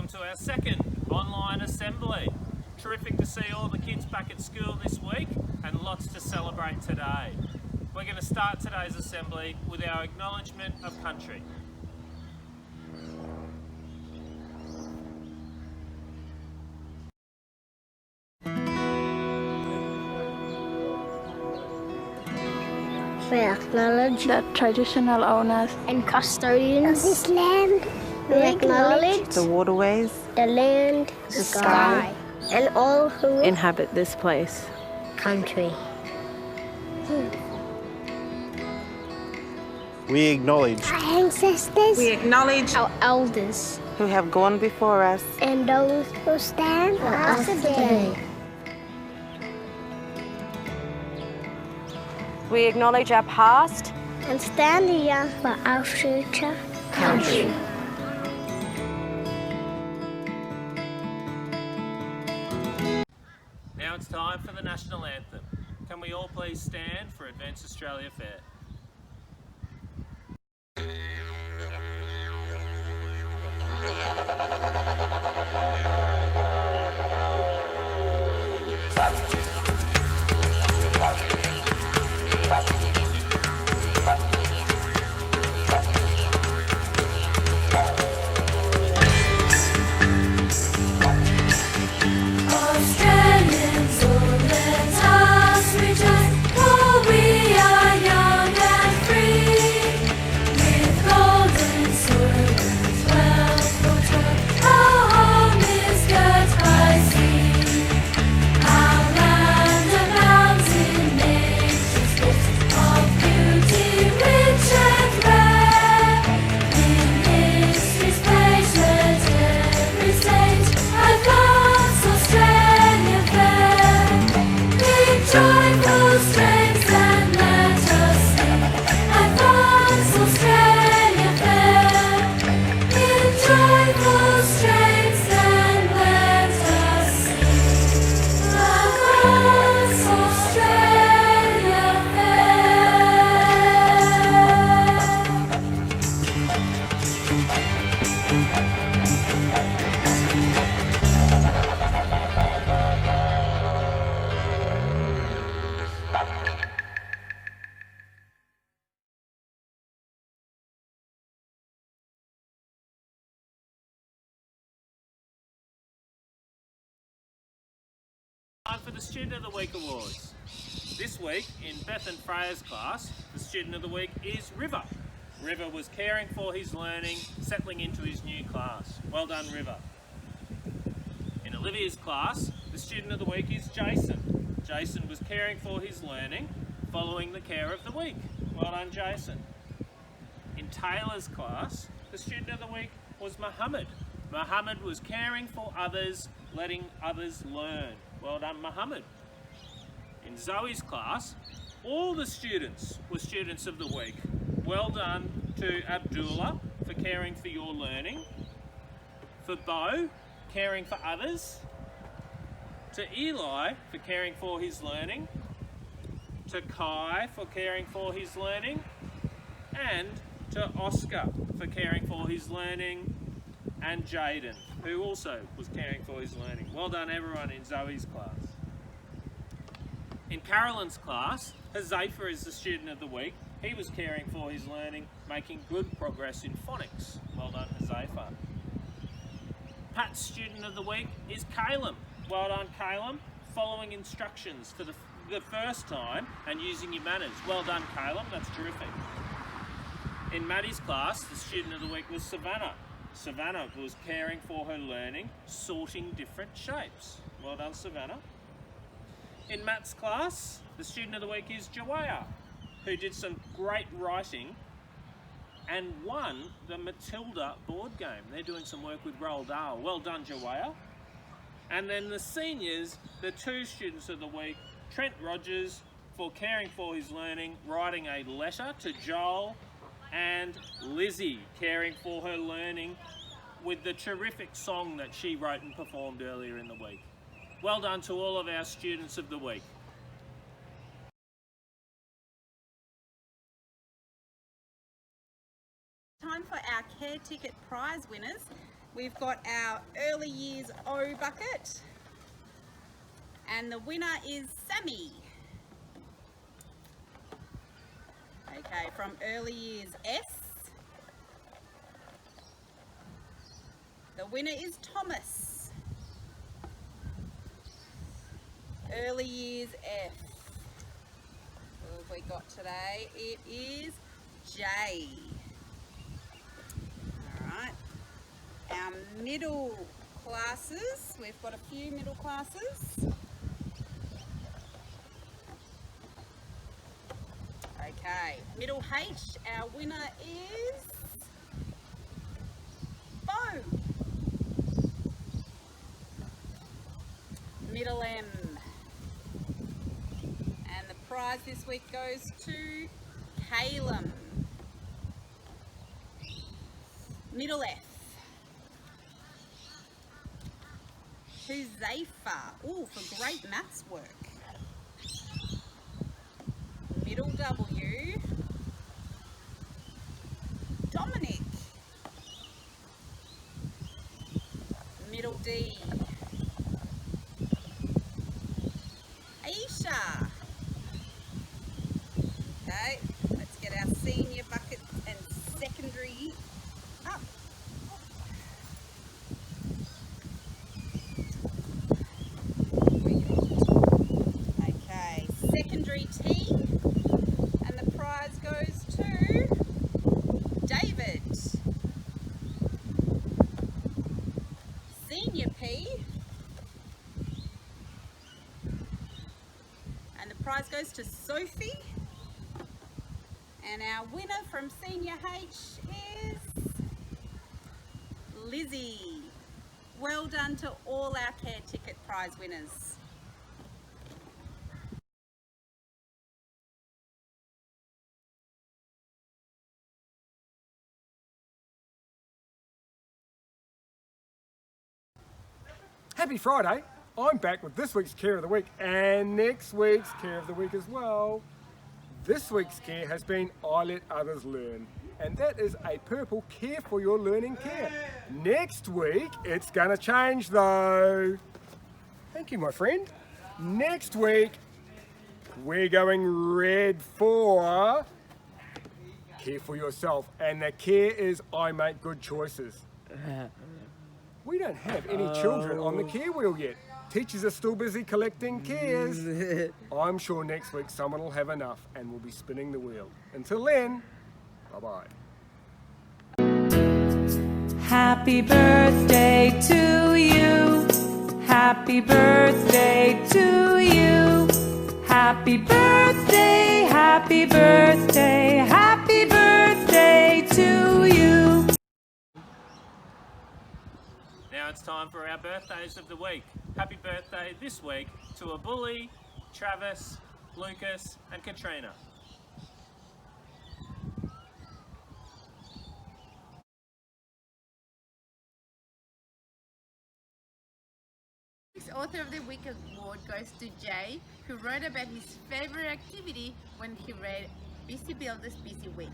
welcome to our second online assembly. Terrific to see all the kids back at school this week and lots to celebrate today. We're going to start today's assembly with our acknowledgement of country. We acknowledge the traditional owners and custodians of this land. We acknowledge the waterways, the land, the sky, and all who inhabit this place. Country. We acknowledge Our ancestors. We acknowledge Our elders. who have gone before us. And those who stand for us today. We acknowledge our past And stand here for our future country. Now it's time for the national anthem. Can we all please stand for Advance Australia Fair? Australians, oh let us rejoice, for we are young and free. With golden soil and wealth for toil, our home is girt by sea. Our land abounds in nature's gifts of beauty rich and rare. In history's page let every stage advance Australia fair. With joyful strains and let us sing, advance Australia fair. With joyful strains and let us sing, advance Australia fair. Time for the Student of the Week Awards. This week in Beth and Freya's class, the Student of the Week is River. River was caring for his learning, settling into his new class. Well done, River. In Olivia's class, the Student of the Week is Jason. Jason was caring for his learning, following the care of the week. Well done, Jason. In Taylor's class, the Student of the Week was Muhammad. Muhammad was caring for others, letting others learn. Well done, Muhammad. In Zoe's class, all the students were Students of the Week. Well done to Abdullah for caring for your learning, for Bo, caring for others, to Eli for caring for his learning, to Kai for caring for his learning, and to Oscar for caring for his learning, and Jaden, who also was caring for his learning. Well done everyone in Zoe's class. In Carolyn's class, Hazaifa is the Student of the Week. He was caring for his learning, making good progress in phonics. Well done, Hazaifa. Pat's Student of the Week is Caleb. Well done, Caleb, following instructions for the first time and using your manners. Well done, Caleb, that's terrific. In Maddie's class, the Student of the Week was Savannah. Savannah was caring for her learning, sorting different shapes. Well done, Savannah. In Matt's class, the Student of the Week is Joaya, who did some great writing and won the Matilda board game. They're doing some work with Roald Dahl. Well done, Joaya. And then the seniors, the two Students of the Week, Trent Rogers for caring for his learning, writing a letter to Joel, and Lizzie caring for her learning with the terrific song that she wrote and performed earlier in the week. Well done to all of our Students of the Week. Time for our Care Ticket prize winners. we've got our early years O bucket, and the winner is Sammy. Okay, from early years S, the winner is Thomas. Early years F. Who have we got today? It is J. Alright. Our middle classes, we've got a few middle classes. Okay, middle H, our winner is Bo. Middle M. And the prize this week goes to Calum. Middle F. Huzaifa. Ooh, for great maths work. Middle W. Dominic. Middle D. Aisha. Okay, let's get our senior bucket and secondary up. Okay, secondary T, and the prize goes to David. Senior P, and the prize goes to Sophie. And our winner from Senior H is Lizzie. Well done to all our care ticket prize winners. Happy Friday! I'm back with this week's Care of the Week and next week's Care of the Week as well. This week's care has been I Let Others Learn, and that is a purple Care for Your Learning care. Next week, it's going to change though. Thank you, my friend. Next week, we're going red for Care for Yourself, and the care is I Make Good Choices. We don't have any children on the care wheel yet. Teachers are still busy collecting cares. I'm sure next week someone will have enough and will be spinning the wheel. Until then, bye-bye. Happy birthday to you. Happy birthday to you. Happy birthday, happy birthday, happy birthday to you. Now it's time for our birthdays of the week. Happy birthday this week to Abuli, Travis, Lucas and Katrina. This Author of the Week award goes to Jay, who wrote about his favourite activity when he read Busy Builders Busy Week.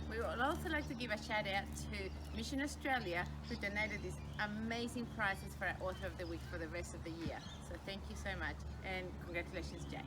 We would also like to give a shout out to Mission Australia, who donated these amazing prizes for our Author of the Week for the rest of the year. So thank you so much and congratulations, Jay.